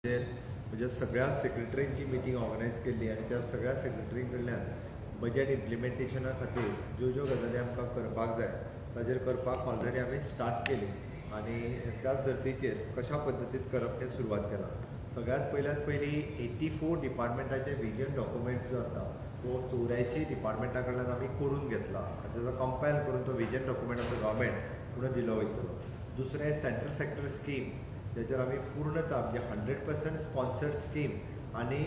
म्हणजे सगळ्या सेक्रेटरींची meeting organise केली आणि त्या सगळ्या सेक्रेटरी कडल्यान बजेट इम्प्लिमेंटेशना खातीर ज्यो ज्यो गजाली आमकां करपाक जाय ताजेर करपाक ऑलरेडी आमी स्टार्ट केली आणि त्याच धर्तीचेर कशा पद्दतीन करप हें सुरवात केलां. सगळ्यात पयली 84 डिपार्टमेंटाचे विजन डॉक्युमेंट जो आसा तो 84 डिपार्टमेंटा कडल्यान आमी करून घेतला आनी ताजो कंपायल करून तो vision document of the government पुढे दिलो वयतलो. दुसरें सेंट्रल सेक्टर स्कीम ज्याच्यावर आम्ही पूर्णतः म्हणजे 100% स्पॉन्सर्ड स्कीम आणि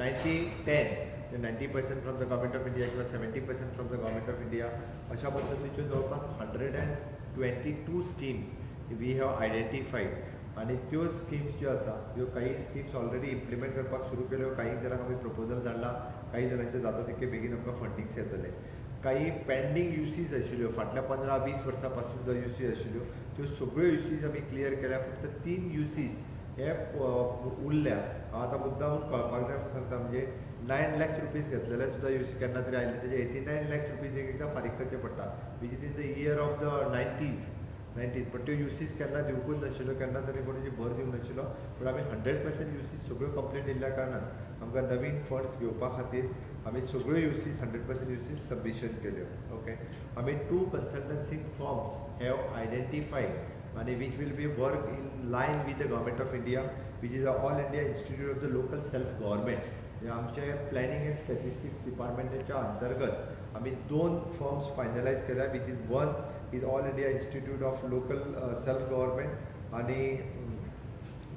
90-10 90% from the government of India किंवा 70% from the government of India अशा पद्धतीच्यो जवळपास 122 स्कीम्स वी हॅव आयडेंटिफाईड आणि त्यो स्कीम्स ज्यो आसा ह्यो काही स्कीम्स ऑलरेडी इम्प्लिमेंट करपाक सुरू केल्यो. काही जणांक आमी प्रपोजल धाडला, काही जणांचे जाता तितके बेगीन आमकां फंडिंग्स येतले. काही पेंडींग युसीज आशिल्ल्यो फाटल्या 15-20 वर्सां जो युसीज आशिल्ल्यो त्यो सगळ्यो युसीज आमी क्लियर केल्या. फक्त 3 युसीज हे उरल्या. आतां मुद्दाम कळपाक जाय सांगता म्हणजे 9 lakhs रुपीज घेतलेले सुद्धा युसी केन्ना तरी आयले तेजे 89 lakhs रुपीज एकदां फारीक करचे पडटा which is in the year of the 90s. पण त्यो युसीज केन्ना दिवकूच नाशिल्लो, केन्ना तरी कोणाची भर दिवंक नाशिल्लो. पूण आमी 100% युसीज सगळ्यो कंप्लीट दिल्ल्या कारणान आमकां नवीन फंड्स घेवपा खातीर आमी सगळ्यो युसीज 100% युसीज सबमिशन केल्यो. ओके, आमी 2 कन्सल्टन्सी फर्म्स हॅव आयडेंटिफाईड आणि which will be work in line with the government of India which is all India institute of the local self government. आमचे प्लॅनिंग एंड स्टॅटिस्टिक्स डिपार्टमेंटाच्या अंतर्गत आमी 2 फर्म्स फायनलायज केल्या which is one is all India institute of local self government आणि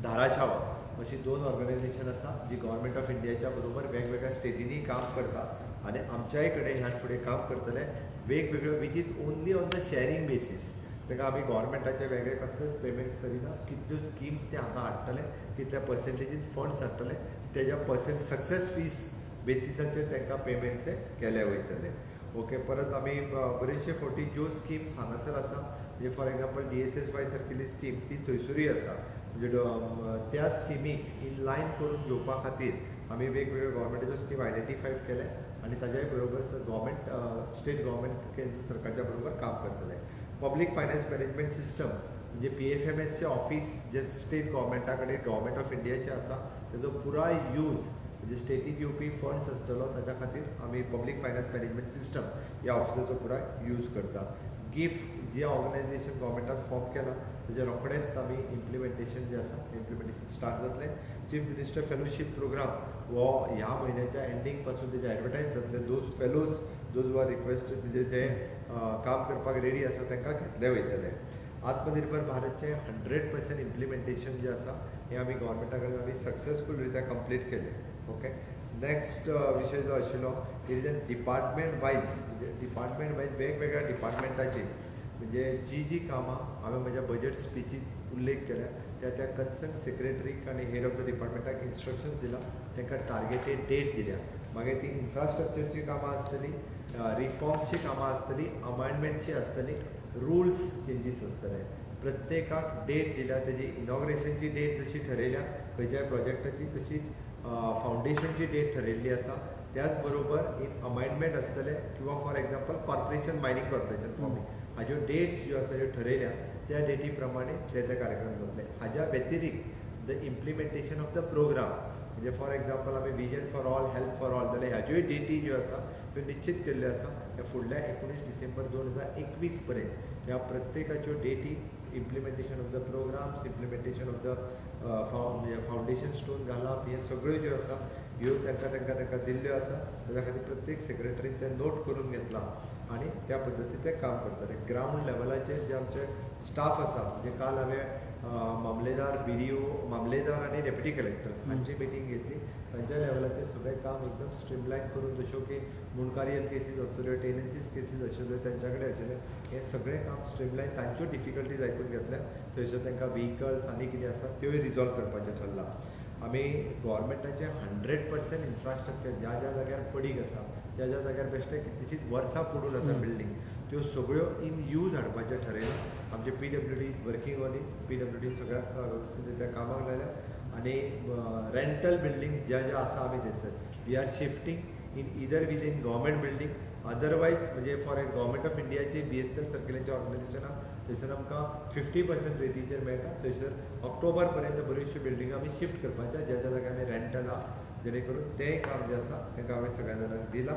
धाराशावा अशी 2 organisation आसा जी government of इंडियाच्या बरोबर वेगवेगळ्या स्टेटींनी काम करता आणि आमच्याय कडेन ह्या फुडें काम करतले वेगवेगळ्यो which is only on the shearing basis. ताका आमी गव्हर्मेंटाचे वेगळे कसलेच पेमेंट्स करिना. कितल्यो स्किम्स ते हांगा हाडटले, कितल्या पर्सेंटेजीन फंड्स हाडटले, तेज्या सक्सेस फीस बेसिसाचेर तांकां पेमेंट्स केले वयतले. ओके, परत आमी बरेचशे फावटी ज्यो स्किम्स हांगासर आसा म्हणजे फॉर एग्जाम्पल DSSY सारकेली स्कीम ती थंयसरूय आसा. म्हणजे त्या स्किमीक इन लायन करून घेवपा खातीर आमी वेगवेगळ्यो गव्हर्मेंटाच्यो स्कीम आयडेंटिफाय केले आणि ताज्याय बरोबर गव्हर्मेंट स्टेट गव्हर्मेंट केंद्र सरकारच्या बरोबर काम करतले. पब्लीक फायनान्स मॅनेजमेंट सिस्टम म्हणजे PFMSचे ऑफिस जे स्टेट गव्हर्मेंटा कडेन गव्हर्मेंट ऑफ इंडियाचे आसा तेजो पुराय यूज म्हणजे स्टेटीक येवपी फंड्स आसतलो ताच्या खातीर आमी पब्लीक फायनान्स मॅनेजमेंट सिस्टम ह्या ऑफिसाचो पुराय यूज करता. गिफ्ट जे ऑर्गनायझेशन गव्हर्मेंटान फॉर्म केला तेजे रोखडेंच आमी इम्प्लिमेंटेशन जे आसा इम्प्लिमेंटेशन स्टार्ट जातलें. चीफ मिनिस्टर फेलोशीप प्रोग्राम हो ह्या म्हयन्याच्या एंडींग पासून तेजे एडवर्टायज जातले. Those fellows those were request म्हणजे ते काम करपाक रेडी आसा तांकां घेतले वयतले. आत्मनिर्भर भारतचे 100% इम्प्लिमेंटेशन जे आसा हे आमी गव्हर्मेंटा कडेन आमी सक्सेसफूल रित्या कंप्लीट केले. ओके, नेक्स्ट विषय जो आशिल्लो इज डिपार्टमेंट वायज वेगवेगळ्या डिपार्टमेंटाची म्हणजे जी कामां हांवें म्हज्या बजेट स्पिचीत उल्लेख केल्या त्या कन्सर्न सेक्रेटरीक आनी हेड ऑफ द डिपार्टमेंटाक इन्स्ट्रक्शन्स दिला, तांकां टार्गेटेड डेट दिल्या. मागीर ती इन्फ्रास्ट्रक्चरची कामां आसतली, रिफॉर्म्सची कामां आसतली, अमायंडमेंटची आसतली, रुल्स चेंजीस आसतले. प्रत्येकाक डेट दिल्या, तेजी इनॉग्रेशनची डेट जशी ठरयल्या खंयच्याय प्रोजेक्टाची तशी फावंडेशनची डेट ठरयल्ली आसा. त्याच बरोबर इन अमायंडमेंट आसतले किंवा for example corporation mining corporation forming हाज्यो डेट्स ज्यो आसा ह्यो ठरयल्या त्या डेटी प्रमाणे ते कार्यक्रम जातले. हाज्या व्यतिरिक्त the implementation of the programme म्हणजे फॉर एग्जाम्पल आमी vision for all, health for all जाल्यार ह्याच्योय डेटी ज्यो आसा त्यो निश्चित केल्ल्यो आसा. ह्या फुडल्या 19 डिसेंबर 2021 पर्यंत ह्या प्रत्येकाच्यो डेटी implementation of the programmes, implementation of the foundation stone घालप हे सगळ्यो ज्यो आसा ह्यो तांकां दिल्ल्यो आसा. ताच्या खातीर प्रत्येक सेक्रेटरीन ते नोट करून घेतला आणि त्या पद्दतीन ते काम करतले. ग्राउंड लेवलाचेर जे आमचे स्टाफ आसा म्हणजे काल हांवें मामलेदार, BDO, मामलेदार आणि डेप्युटी कलेक्टर्स हांची मिटींग घेतली. तांच्या लेवलाचेर सगळें काम एकदम स्ट्रीमलायन करून जश्यो की मुनकारियल केसीस आसतल्यो, टेनन्सीस केसीस आशिल्ल्यो त्यांच्या कडेन आशिल्ले हें सगळें काम स्ट्रीमलायन तांच्यो डिफिकल्टीज आयकून घेतल्या. थंयसर तांकां व्हेकल्स आनी कितें आसा त्योय रिजॉल्व करपाचें ठरलां. आमी गव्हर्मेंटाचे 100% इन्फ्रास्ट्रक्चर ज्या जाग्यार पडीक आसा, ज्या जाग्यार बेश्टे कितलींशींच वर्सां पडून आसा बिल्डींग त्यो सगळ्यो इन यूज हाडपाचें ठरयलां. आमचे PWD working on it, PWD सगळ्याक व्यवस्थीत रित्या कामाक लायल्या आणि रेंटल बिल्डिंग्स ज्या आसा आमी थंयसर we are shifting in either within government building otherwise म्हणजे फॉर गव्हर्मेंट ऑफ इंडियाची BSNL सर्क्युलेचर ऑर्गनायझेशन थंयसर आमकां 50% रेटीचेर मेळटा. थंयसर ऑक्टोबर पर्यंत बऱ्योचश्यो बिल्डिंगा आमी शिफ्ट करपाच्या ज्या जाग्यार आमी रेंटल आहा, जेणे करून तेंय काम जें आसा तेंकां हांवें सगळ्या जाणांक दिलां.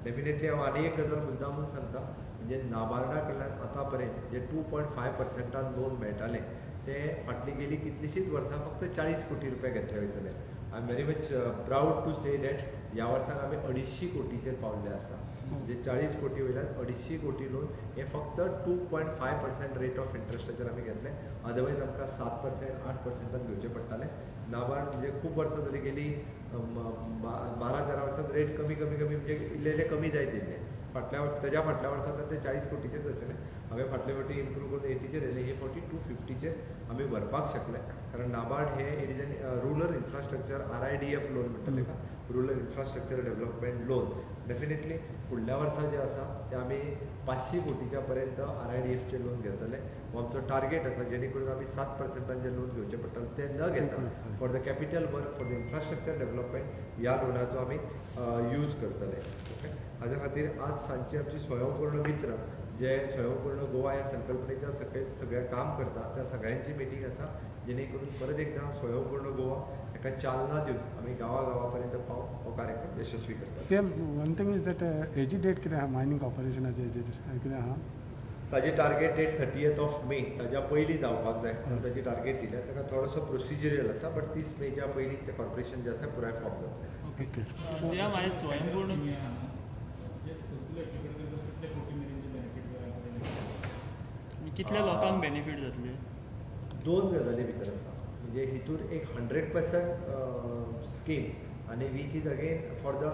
डेफिनेटली हांव आनी एक गजाल मुद्दामून सांगता, म्हणजे नाबार्डा कडल्यान आतां पर्यंत जे 2.5% लोन मेळटालें ते फाटली गेली कितलींशींच वर्सां फक्त 40 कोटी रुपया घेतले वयतले. I am very much proud to say that ह्या वर्साक आमी 250 कोटीचेर पावल्ले आसा. म्हणजे 40 कोटी वयल्यान 250 कोटी लोन हे फक्त 2.5% रेट ऑफ इंट्रस्टाचेर आमी घेतले. अदरवायज आमकां 7%, 8% घेवचें पडटालें. नाबार्ड म्हणजे खूब वर्सां जाली गेली 12-13 वर्सांत रेट कमी म्हणजे इल्ले कमी जायत येयले. तेज्या फाटल्या वर्सां ते 40 कोटीचेर जातले. हांवें फाटले फावटी इम्प्रूव करून 80चेर येयले. हे फावटी 250चेर आमी व्हरपाक शकले. कारण नाबार्ड हे it is an rural infrastructure RIDF loan म्हणटा तेका, rural infrastructure development loan. Definitely फुडल्या वर्सा जे आसा ते आमी 500 कोटीच्या पर्यंत RIDFचे लोन घेतले. हो आमचो टार्गेट आसा, जेणे करून आमी 7% जे लोन घेवचे पडटले ते न घेता for the capital work, for the infrastructure development ह्या लोनाचो आमी यूज करतले. ओके, हाज्या खातीर आज सांजची आमची स्वयंपूर्ण मित्र जे स्वयंपूर्ण गोवा ह्या संकल्पनेच्या सगळ्या काम करता त्या सगळ्यांची मिटींग आसा, जेणे करून परत एकदा स्वयंपूर्ण गोवा एका चालना दिवन आमी गांवागांवापर्यंत पावून हो कार्यक्रम यशस्वी करता. Same one thing is that हेजी डेट कितें आहा मायनींग कॉर्पोरेशनाचे कितें आहा? ताजे टार्गेट डेट 30th मे, ताज्या पयलीं जावपाक जाय. ताजी टार्गेट दिल्या, ताका थोडोसो प्रोसिजरल आसा, बट 30 मेच्या पयलीं ते कॉर्पोरेशन जे आसा पुराय फॉर्म जातलें. ओके. सीएम आयज स्वयंपूर्ण कितल्या लोकांक बेनिफीट जातले? दोन गजाली भितर आसा. म्हणजे हितूर एक 100% स्कीम आनी which is again for the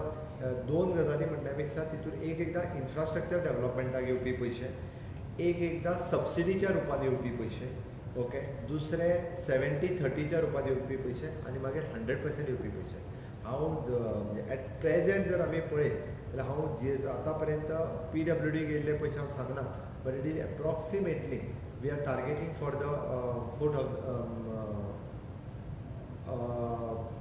दोन गजाली म्हणल्या पेक्षा तितूर एकदां इन्फ्रास्ट्रक्चर डेव्हलपमेंटाक येवपी पयशे, एकदां सबसिडीच्या रुपान येवपी पयशे. ओके, दुसरे 70-30च्या रुपान येवपी पयशे आनी मागीर 100% येवपी पयशे. हांव एट प्रेजेंट जर आमी पळयत जाल्यार हांव आतां पर्यंत PWD गेल्ले पयशे हांव सांगना, but it is approximately we are targeting for the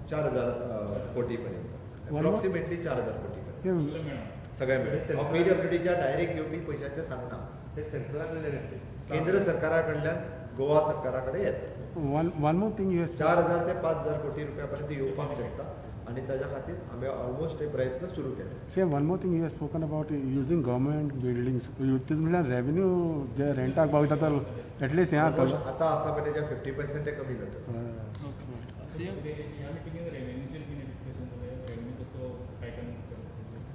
4,000 कोटी पर्यंत, एप्रॉक्सिमेटली 4,000 कोटी पर्यंत सगळ्या मेळून. हांव PWDच्या डायरेक्ट येवपी पयशांचें सांगना, केंद्र सरकारा कडल्यान गोवा सरकारा कडेन येता. वन मोर थिंग यू 4,000 ते 5,000 कोटी रुपया पर्यंत येवपाक शकता आनी ताज्या खातीर आमी ऑलमोस्ट एक प्रयत्न सुरू केले. Same one more thing you spoken about using government buildings, तितून म्हणल्यार रेवेन्यू जे रेंटाक पावता तर एटलीस्ट हें जातलो. आतां आसा पळय तेच्या 50% ते कमी जाता.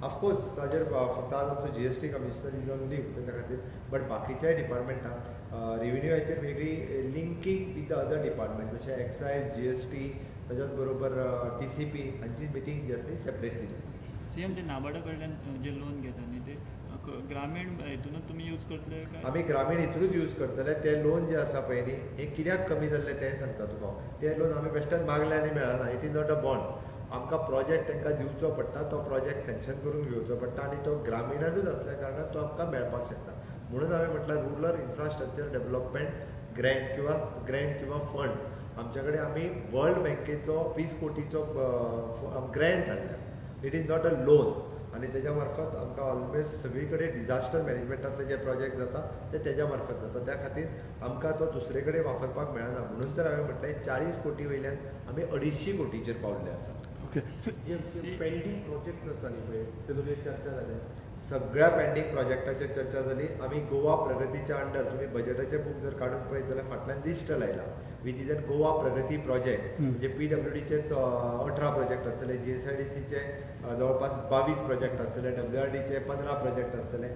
ऑफकोर्स ताजेर फक्त आज आमचो GST commissioner is on leave तेच्या खातीर, बट बाकीच्याय डिपार्टमेंटाक रेव्हेन्यूचेर वेगळी linking with the other department जशें एक्सायज, GST, ताच्याच बरोबर TCP हांची मिटींग जी आसा ती सेपरेटली जाता. सीएम ते नाबार्डा कडल्यान जे लोन घेता न्ही ते ग्रामीण हितूनच तुमी यूज करतले काय? आमी ग्रामीण हितूनच यूज करतले. ते लोन जे आसा पळय न्ही, हे कित्याक कमी जाल्ले तें सांगता तुका. ते लोन आमी बेश्टेच मागले आनी मेळना. It is not a bond. आमकां प्रोजेक्ट तांकां दिवचो पडटा, तो प्रोजेक्ट सँक्शन करून घेवचो पडटा आनी तो ग्रामीणानूच आसल्या कारणान तो आमकां मेळपाक शकता. म्हणून हांवें म्हटल्यार रुरल इन्फ्रास्ट्रक्चर डेव्हलपमेंट ग्रँट किंवा फंड आमच्या कडेन आमी वर्ल्ड बँकेचो 20 कोटीचो ग्रँट हाडला. It is not a loan आनी तेज्या मार्फत आमकां ऑलवेज सगळी कडेन डिजास्टर मॅनेजमेंटातले जे प्रोजेक्ट जाता ते तेज्या मार्फत जाता. त्या खातीर आमकां तो दुसरे कडेन वापरपाक मेळना. म्हणून तर हांवें म्हटलें 40 कोटी वयल्यान आमी 250 कोटीचेर पावल्ले आसा. ओके. पेंडींग प्रोजेक्ट आसा न्ही पळय तेतून चर्चा जाल्या. सगळ्या पेंडींग प्रोजेक्टाचेर चर्चा जाली. आमी गोवा प्रगतीच्या अंडर तुमी बजेटाचे बुक जर काडून पळयत जाल्यार फाटल्यान लिस्ट लायला वीच इज एन गोवा प्रगती प्रोजेक्ट. म्हणजे PWDचे 18 प्रोजेक्ट आसतले, GSIDCचे जवळपास 22 प्रोजेक्ट आसतले, WRDचे 15 प्रोजेक्ट आसतले.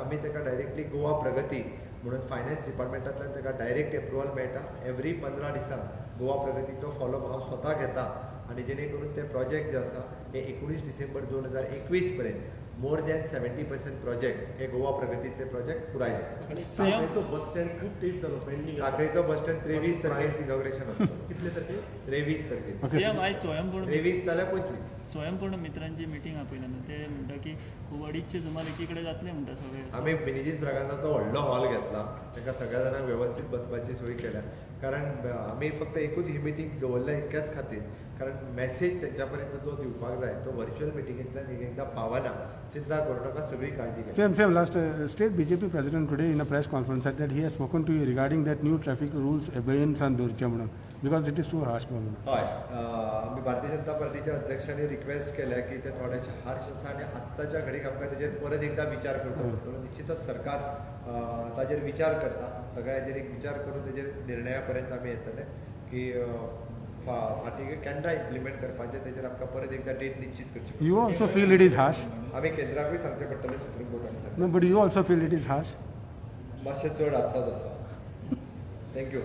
आमी ताका डायरेक्टली गोवा प्रगती म्हणून फायनान्स डिपार्टमेंटांतल्यान ताका डायरेक्ट एप्रुवल मेळटा. एवरी 15 दिसांक गोवा प्रगतीचो फॉलोअप हांव स्वता घेता आनी जेणे करून ते प्रोजेक्ट जे आसा हे 19 डिसेंबर 2021 पर्यंत मोर दॅन 70% प्रोजेक्ट हे गोवा प्रगतीतले प्रोजेक्ट पुराय जाता. आनी सांखळेचो बस स्टँड खूब तेज जालो पेंडींग. सांखळेचो बस स्टँड 23 तारखेक इनॉग्रेशन आसता. कितले तारखेक? 23 तारखेक. सीएम आयज स्वयंपूर्ण 23 नाल्यार 25. स्वयंपूर्ण मित्रांची मिटींग आपयल्या न्हू, ते म्हणटा की खूब 250 सुमार एकीकडे जातले म्हणटा सगळे. आमी मिनिजीस ब्रागांजाचो व्हडलो हॉल घेतला, ताका सगळ्या जाणांक वेवस्थीत बसपाची सोय केल्या. कारण आमी फक्त एकूच ही मिटींग दवरल्या इतक्याच खातीर कारण मॅसेज तेंच्या जो दिवपाक जाय तो व्हर्च्युअल मिटिंगेंतल्यान एक एकदां पावना चिंता करूं नाका सगळी काळजी घेता Same. Last state BJP president today in a press conference said that he has spoken to you regarding that new traffic rules abeyance दवरचे म्हणून because it is too harsh म्हणून. हय आमी भारतीय जनता पार्टीच्या अध्यक्षांनी रिक्वेस्ट केल्या की ते थोडेशे हार्श आसा आनी आत्ताच्या घडीक आमकां तेजेर परत एकदां विचार करचो पडटलो निश्चितच सरकार ताजेर विचार करता सगळ्या हेजेर एक विचार करून तेजेर निर्णया पर्यंत आमी येतले की फाटीं केन्ना इम्प्लिमेंट करपाचें तेजेर आमकां परत एकदां डेट निश्चित करची You also feel it is harsh? आमी केंद्राकूय सांगचें पडटलें supreme कोर्टान No, but you also feel it is harsh? मातशें चड आसात आसा थँक्यू